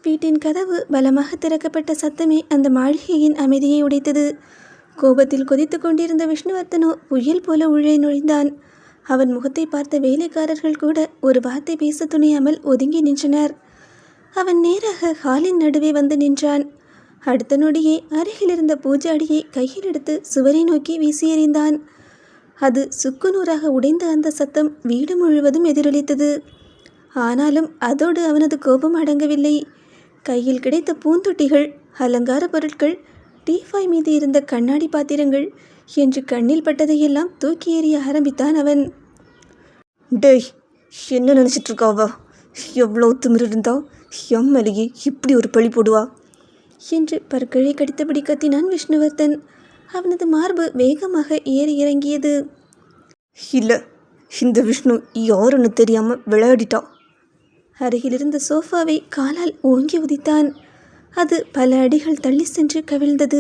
வீட்டின் கதவு பலமாக திறக்கப்பட்ட சத்தமே அந்த மாளிகையின் அமைதியை உடைத்தது. கோபத்தில் கொதித்து கொண்டிருந்த விஷ்ணுவர்த்தனோ புயல் போல உள்ளே நுழைந்தான். அவன் முகத்தை பார்த்த வேலைக்காரர்கள் கூட ஒரு வார்த்தை பேச துணியாமல் ஒதுங்கி நின்றனர். அவன் நேராக ஹாலின் நடுவே வந்து நின்றான். அடுத்த நொடியே அருகிலிருந்த பூஜாடியை கையில் எடுத்து சுவரை நோக்கி வீசி எறிந்தான். அது சுக்குநூறாக உடைந்த அந்த சத்தம் வீடு முழுவதும் எதிரொலித்தது. ஆனாலும் அதோடு அவனது கோபம் அடங்கவில்லை. கையில் கிடைத்த பூந்தொட்டிகள், அலங்கார பொருட்கள், டீஃபாய் மீது இருந்த கண்ணாடி பாத்திரங்கள் என்று கண்ணில் பட்டதையெல்லாம் தூக்கி எறிய ஆரம்பித்தான் அவன். டேய், என்ன நினச்சிட்டு இருக்காவா? எவ்வளோ திமிரு இருந்தா எம்எல்ஏ இப்படி ஒரு பழி போடுவா என்று பற்களை கடித்தபடி கத்தினான் விஷ்ணுவர்த்தன். அவனது மார்பு வேகமாக ஏறி இறங்கியது. இல்லை, இந்த விஷ்ணு யாருன்னு தெரியாமல் விளையாடிட்டா. அருகிலிருந்த சோஃபாவை காலால் ஓங்கி உதித்தான். அது பல அடிகள் தள்ளி சென்று கவிழ்ந்தது.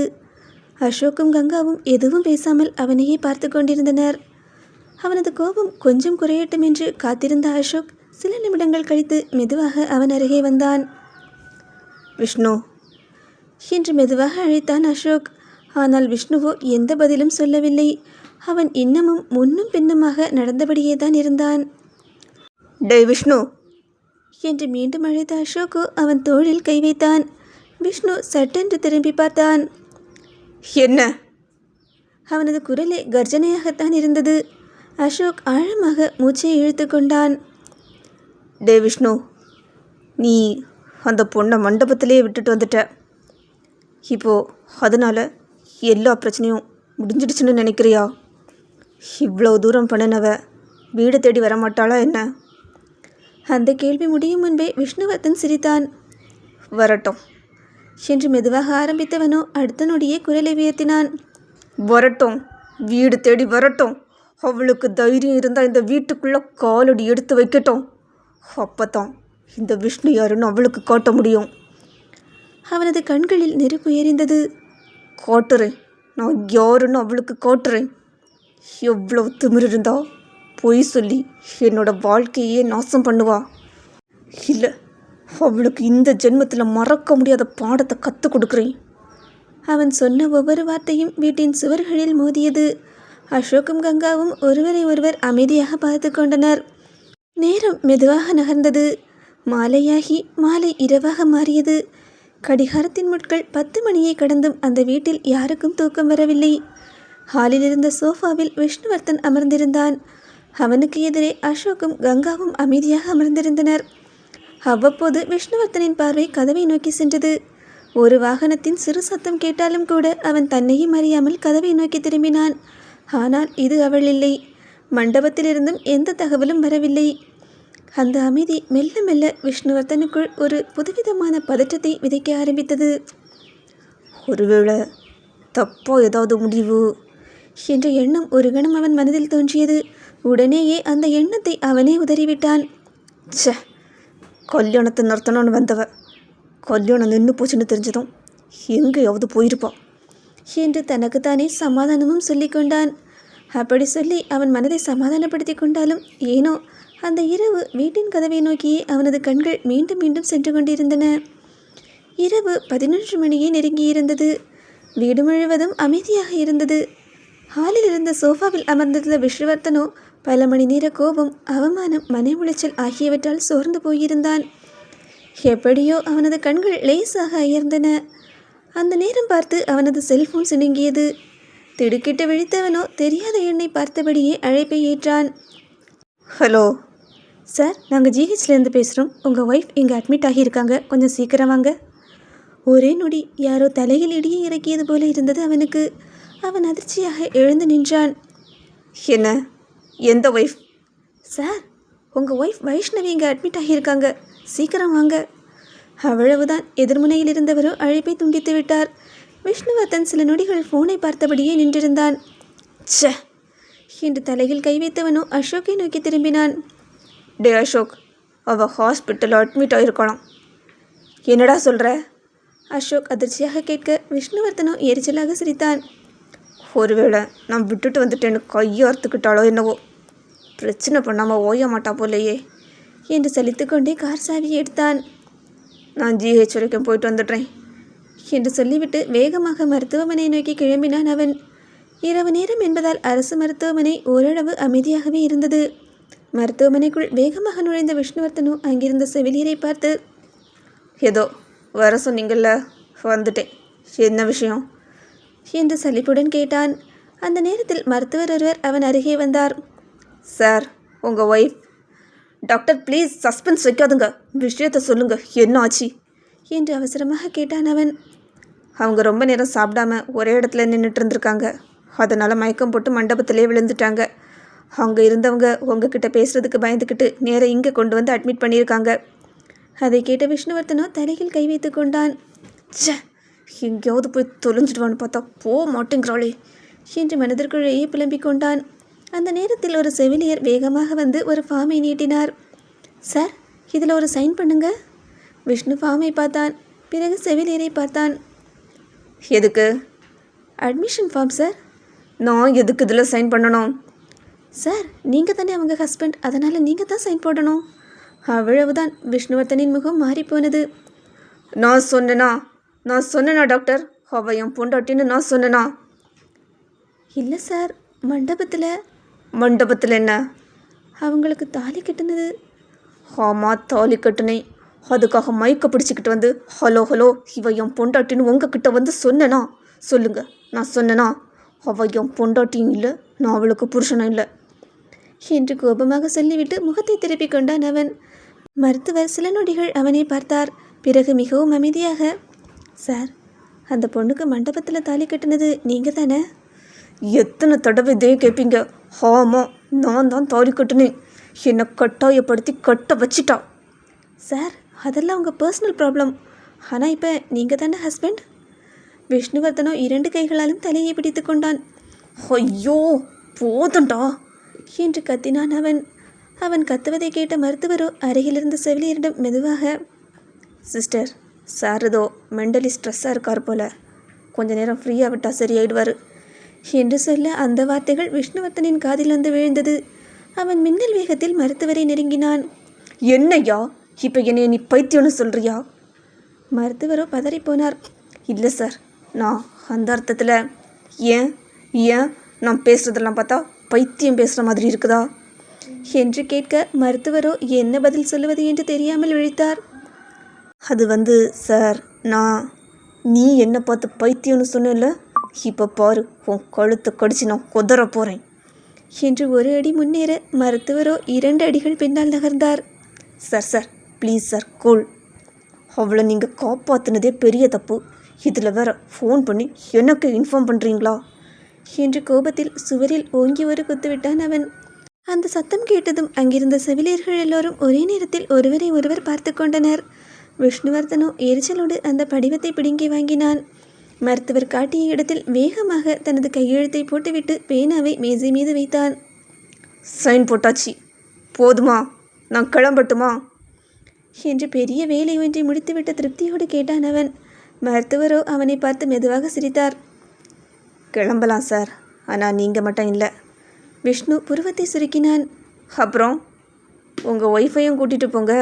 அசோக்கும் கங்காவும் எதுவும் பேசாமல் அவனையே பார்த்து கொண்டிருந்தனர். அவனது கோபம் கொஞ்சம் குறையட்டும் என்று காத்திருந்த அசோக் சில நிமிடங்கள் கழித்து மெதுவாக அவன் அருகே வந்தான். விஷ்ணு என்று மெதுவாக அழைத்தான் அசோக். ஆனால் விஷ்ணுவோ எந்த பதிலும் சொல்லவில்லை. அவன் இன்னமும் முன்னும் பின்னுமாக நடந்தபடியே தான் இருந்தான். டேய் விஷ்ணு என்று மீண்டும் அழைத்த அசோக்கோ அவன் தோளில் கை வைத்தான். விஷ்ணு சட்டென்று திரும்பி பார்த்தான். என்ன? அவனது குரலே கர்ஜனையாகத்தான் இருந்தது. அசோக் ஆழமாக மூச்சை இழுத்து கொண்டான். டே விஷ்ணு, நீ அந்த பொண்ணை மண்டபத்திலே விட்டுட்டு வந்துட்ட. இப்போது அதனால் எல்லா பிரச்சனையும் முடிஞ்சிடுச்சுன்னு நினைக்கிறியா? இவ்வளோ தூரம் பண்ணினவ வீடு தேடி வரமாட்டாளா என்ன? அந்த கேள்வி முடியும் முன்பே விஷ்ணுவர்த்தன் சிரித்தான். வரட்டும் என்று மெதுவாக ஆரம்பித்தவனோ அடுத்த நொடியே குரலை உயர்த்தினான். வரட்டும், வீடு தேடி வரட்டும். அவளுக்கு தைரியம் இருந்தால் இந்த வீட்டுக்குள்ளே காலடி எடுத்து வைக்கட்டும். அப்போ தான் இந்த விஷ்ணு யாருன்னு அவளுக்கு காட்ட முடியும். அவனது கண்களில் நெருப்பு எரிந்தது. காட்டுறேன், நான் யாருன்னு அவளுக்கு காட்டுறேன். எவ்வளோ திமிரு இருந்தா பொய் சொல்லி என்னோட வாழ்க்கையே நாசம் பண்ணுவா. இல்லை, அவளுக்கு இந்த ஜென்மத்தில் மறக்க முடியாத பாடத்தை கற்றுக் கொடுக்குறேன். அவன் சொன்ன ஒவ்வொரு வார்த்தையும் வீட்டின் சுவர்களில் மோதியது. அசோக்கும் கங்காவும் ஒருவரை ஒருவர் அமைதியாக பார்த்து கொண்டனர். நேரம் மெதுவாக நகர்ந்தது. மாலையாகி மாலை இரவாக மாறியது. கடிகாரத்தின் முட்கள் 10 மணியை கடந்தும் அந்த வீட்டில் யாருக்கும் தூக்கம் வரவில்லை. ஹாலில் இருந்த சோஃபாவில் விஷ்ணுவர்த்தன் அமர்ந்திருந்தான். அவனுக்கு எதிரே அசோக்கும் கங்காவும் அமைதியாக அமர்ந்திருந்தனர். அவ்வப்போது விஷ்ணுவர்த்தனின் பார்வை கதவை நோக்கி சென்றது. ஒரு வாகனத்தின் சிறு சத்தம் கேட்டாலும் கூட அவன் தன்னையும் அறியாமல் கதவை நோக்கி திரும்பினான். ஆனால் இது அவள் இல்லை. மண்டபத்திலிருந்தும் எந்த தகவலும் வரவில்லை. அந்த அமைதி மெல்ல மெல்ல விஷ்ணுவர்த்தனுக்குள் ஒரு புதுவிதமான பதற்றத்தை விதைக்க ஆரம்பித்தது. ஒருவேளை தப்போ ஏதாவது முடிவு என்ற எண்ணம் ஒரு கணம் அவன் மனதில் தோன்றியது. உடனேயே அந்த எண்ணத்தை அவனே உதறிவிட்டான். சே, கல்யாணத்தை நிறுத்தணும்னு வந்தவ கல்யாணம் நின்று போச்சுன்னு தெரிஞ்சதும் எங்கேயாவது போயிருப்பா என்று தனக்குத்தானே சமாதானமும் சொல்லி கொண்டான். அப்படி சொல்லி அவன் மனதை சமாதானப்படுத்தி கொண்டாலும் ஏனோ அந்த இரவு வீட்டின் கதவை நோக்கியே அவனது கண்கள் மீண்டும் மீண்டும் சென்று கொண்டிருந்தன. இரவு 11 மணியே நெருங்கியிருந்தது. வீடு முழுவதும் அமைதியாக இருந்தது. ஹாலில் இருந்த சோஃபாவில் அமர்ந்திருந்த விஷ்ணுவர்த்தனோ பல மணி நேர கோபம், அவமானம், மன உளைச்சல் ஆகியவற்றால் சோர்ந்து போயிருந்தான். எப்படியோ அவனது கண்கள் லேசாக அயர்ந்தன. அந்த நேரம் பார்த்து அவனது செல்போன் சினுங்கியது. திடுக்கிட்டு விழித்தவனோ தெரியாத எண்ணை பார்த்தபடியே அழைப்பை ஏற்றான். ஹலோ சார், நாங்கள் ஜிஹெச்லேருந்து பேசுகிறோம். உங்கள் ஒய்ஃப் இங்கே அட்மிட் ஆகியிருக்காங்க, கொஞ்சம் சீக்கிரம் வாங்க. ஒரே நொடி யாரோ தலையில் இடியை இறக்கியது போல இருந்தது அவனுக்கு. அவன் அதிர்ச்சியாக எழுந்து நின்றான். என்ன? எந்த ஒய்ஃப்? சார், உங்கள் ஒய்ஃப் வைஷ்ணவி இங்கே அட்மிட் ஆகியிருக்காங்க, சீக்கிரம் வாங்க. அவ்வளவுதான். எதிர்முனையில் இருந்தவரோ அழைப்பை துண்டித்து விட்டார். விஷ்ணுவர்த்தன் சில நொடிகள் ஃபோனை பார்த்தபடியே நின்றிருந்தான். சே என்று தலையில் கை வைத்தவனோ அசோக்கை நோக்கி திரும்பினான். டே அசோக், அவள் ஹாஸ்பிட்டலில் அட்மிட் ஆகிருக்கலாம். என்னடா சொல்கிற? அசோக் அதிர்ச்சியாக கேட்க விஷ்ணுவர்த்தனோ எரிச்சலாக சிரித்தான். ஒருவேளை நான் விட்டுட்டு வந்துட்டேன்னு கையை அறுத்துக்கிட்டாலோ என்னவோ. பிரச்சனை பண்ணாமல் ஓய மாட்டா போலையே என்று சலித்து கொண்டே கார் சாவியை எடுத்தான். நான் ஜிஹெச் வரைக்கும் போயிட்டு வந்துடுறேன் என்று சொல்லிவிட்டு வேகமாக மருத்துவமனை நோக்கி கிளம்பினான் அவன். இரவு நேரம் என்பதால் அரசு மருத்துவமனை ஓரளவு அமைதியாகவே இருந்தது. மருத்துவமனைக்குள் வேகமாக நுழைந்த விஷ்ணுவர்த்தனோ அங்கிருந்த செவிலியரை பார்த்து, ஏதோ வர சொன்னீங்கள்ல, வந்துட்டேன், என்ன விஷயம் என்று சலிப்புடன் கேட்டான். அந்த நேரத்தில் மருத்துவர் ஒருவர் அவன் அருகே வந்தார். சார், உங்கள் ஒய்ஃப். டாக்டர் ப்ளீஸ் சஸ்பென்ஸ் வைக்காதுங்க, விஷயத்தை சொல்லுங்கள், என்ன ஆச்சு என்று அவசரமாக கேட்டான் அவன். அவங்க ரொம்ப நேரம் சாப்பிடாம ஒரே இடத்துல நின்றுட்டு இருந்திருக்காங்க. அதனால் மயக்கம் போட்டு மண்டபத்திலே விழுந்துட்டாங்க. அங்கே இருந்தவங்க உங்ககிட்ட பேசுகிறதுக்கு பயந்துக்கிட்டு நேராக இங்கே கொண்டு வந்து அட்மிட் பண்ணியிருக்காங்க. அதை கேட்ட விஷ்ணுவர்த்தனோ தலையில் கை வைத்து கொண்டான். ச்சே, எங்கேயாவது போய் தொலைஞ்சிடுவான்னு பார்த்தா போக மாட்டேங்கிறாளே என்று மனதிற்குள்ளேயே புலம்பிக் கொண்டான். அந்த நேரத்தில் ஒரு செவிலியர் வேகமாக வந்து ஒரு ஃபார்மை நீட்டினார். சார், இதில் ஒரு சைன் பண்ணுங்க. விஷ்ணு ஃபார்மை பார்த்தான். பிறகு செவிலியரை பார்த்தான். எதுக்கு? Admission form sir. நான் எதுக்கு இதில் சைன் பண்ணணும்? சார், நீங்கள் தானே அவங்க ஹஸ்பண்ட், அதனால் நீங்கள் தான் சைன் போடணும். அவ்வளவுதான். விஷ்ணுவர்த்தனின் முகம் மாறிப்போனது. நான் சொன்னேனா டாக்டர்? அவ என் பொண்டாட்டின்னு நான் சொன்னேனா? இல்லை சார், மண்டபத்தில் என்ன? அவங்களுக்கு தாலி கட்டினது. ஆமாம், தாலி கட்டுனேன். அதுக்காக மயக்க பிடிச்சிக்கிட்டு வந்து ஹலோ இவ என் பொண்டாட்டின்னு உங்ககிட்ட வந்து சொன்னேனா? சொல்லுங்கள், நான் சொன்னேனா? அவ என் பொண்டாட்டியும் இல்லை, நான் அவளுக்கு புருஷனும் இல்லை என்று கோபமாக சொல்லிவிட்டு முகத்தை திருப்பிக் கொண்டான் அவன். மருத்துவர் சில நொடிகள் அவனை பார்த்தார். பிறகு மிகவும் அமைதியாக, சார், அந்த பொண்ணுக்கு மண்டபத்தில் தாலி கட்டினது நீங்கள் தானே? எத்தனை தடவை இதே கேட்பீங்க? ஆமாம், நான் தான் தாலி கட்டினேன். என்னை கட்டாயப்படுத்தி கட்ட வச்சிட்டா. சார், அதெல்லாம் உங்கள் பர்சனல் ப்ராப்ளம். ஆனால் இப்போ நீங்கள் தானே ஹஸ்பண்ட். விஷ்ணுவர்த்தனோ 2 கைகளாலும் தலையை பிடித்து கொண்டான். ஐயோ போதுண்டா என்று கத்தினான் அவன். அவன் கத்துவதை கேட்ட மருத்துவரோ அருகிலிருந்த செவிலியரிடம் மெதுவாக, சிஸ்டர், சார் ஏதோ மென்டலி ஸ்ட்ரெஸ்ஸாக இருக்கார் போல், கொஞ்ச நேரம் ஃப்ரீயாக விட்டால் சரியாயிடுவார் என்று சொல்ல அந்த வார்த்தைகள் விஷ்ணுவர்த்தனின் காதில் வந்து விழுந்தது. அவன் மின்னல் வேகத்தில் மருத்துவரை நெருங்கினான். என்னையா, இப்போ என்னைய நீ பைத்தியம்னு சொல்கிறியா? மருத்துவரோ பதறிப்போனார். இல்லை சார், நான் அந்த அர்த்தத்தில். ஏன் நான் பேசுகிறதெல்லாம் பார்த்தா பைத்தியம் பேசுகிற மாதிரி இருக்குதா என்று கேட்க மருத்துவரோ என்ன பதில் சொல்லுவது என்று தெரியாமல் விழித்தார். அது சார், நீ என்னை பார்த்து பைத்தியம்னு சொன்னல, இப்போ பாரு, உன் கழுத்தை கடிச்சு நான் கொதற போகிறேன் என்று 1 அடி முன்னேற மருத்துவரோ 2 அடிகள் பின்னால் நகர்ந்தார். Sir please sir, cool. அவளை நீங்கள் காப்பாற்றினதே பெரிய தப்பு. இதில் வேற ஃபோன் பண்ணி எனக்கு இன்ஃபார்ம் பண்ணுறீங்களா என்று கோபத்தில் சுவரில் ஓங்கி ஒரு குத்துவிட்டான் அவன். அந்த சத்தம் கேட்டதும் அங்கிருந்த செவிலியர்கள் எல்லோரும் ஒரே நேரத்தில் ஒருவரை ஒருவர் பார்த்து கொண்டனர். விஷ்ணுவர்த்தனோ எரிச்சலோடு அந்த படிவத்தை பிடுங்கி வாங்கினான். மருத்துவர் காட்டிய இடத்தில் வேகமாக தனது கையெழுத்தை போட்டுவிட்டு பேனாவை மேசை மீது வைத்தான். சைன் போட்டாச்சு, போதுமா? நான் கிளம்பட்டுமா என்று பெரிய வேலை ஒன்றை முடித்துவிட்ட திருப்தியோடு கேட்டான் அவன். மருத்துவரோ அவனை பார்த்து மெதுவாக சிரித்தார். கிளம்பலாம் சார், ஆனால் நீங்கள் மட்டும் இல்லை. விஷ்ணு புருவத்தை சுருக்கினான். அப்புறம் உங்கள் ஒய்ஃபையும் கூட்டிகிட்டு போங்க.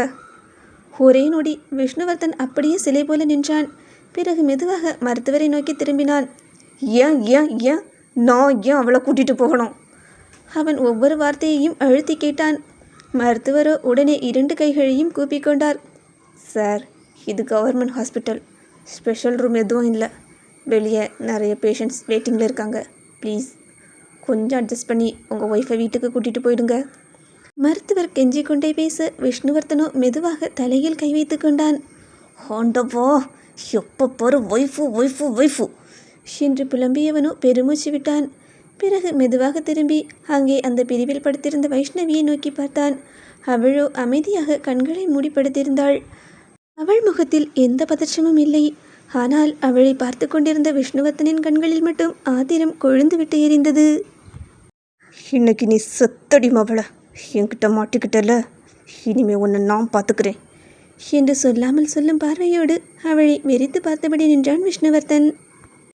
ஒரே நொடி விஷ்ணுவர்த்தன் அப்படியே சிலை போல நின்றான். பிறகு மெதுவாக மருத்துவரை நோக்கி திரும்பினான். ஏன் நான் ஏன் அவளை கூட்டிகிட்டு போகணும்? அவன் ஒவ்வொரு வார்த்தையையும் அழுத்தி கேட்டான். மருத்துவரோ உடனே 2 கைகளையும் கூப்பிக்கொண்டார். சார், இது கவர்மெண்ட் ஹாஸ்பிட்டல், ஸ்பெஷல் ரூம் எதுவும் இல்லை. வெளியே நிறைய பேஷண்ட்ஸ் வெயிட்டிங்கில் இருக்காங்க. ப்ளீஸ் கொஞ்சம் அட்ஜஸ்ட் பண்ணி உங்கள் ஒய்ஃபை வீட்டுக்கு கூட்டிகிட்டு போயிடுங்க. மருத்துவர் கெஞ்சி கொண்டே பேச விஷ்ணுவர்த்தனோ மெதுவாக தலையில் கை வைத்து கொண்டான். ஆண்டவா, எப்போ பாரு ஒய்ஃபு என்று புலம்பியவனோ பெருமூச்சு விட்டான். பிறகு மெதுவாக திரும்பி அங்கே அந்த பிரிவில் படுத்திருந்த வைஷ்ணவியை நோக்கி பார்த்தான். அவளோ அமைதியாக கண்களை மூடிப்படுத்தியிருந்தாள். அவள் முகத்தில் எந்த பதற்றமும் இல்லை. ஆனால் அவளை பார்த்து கொண்டிருந்த விஷ்ணுவர்த்தனின் கண்களில் மட்டும் ஆத்திரம் கொழுந்து விட்டு எரிந்தது. இன்னைக்கு நீ செத்தடி மவளை, என்கிட்ட மாட்டிக்கிட்டல, இனிமே உன்னை நான் பார்த்துக்கிறேன் என்று சொல்லாமல் சொல்லும் பார்வையோடு அவளை வெறித்து பார்த்தபடி நின்றான் விஷ்ணுவர்த்தன்.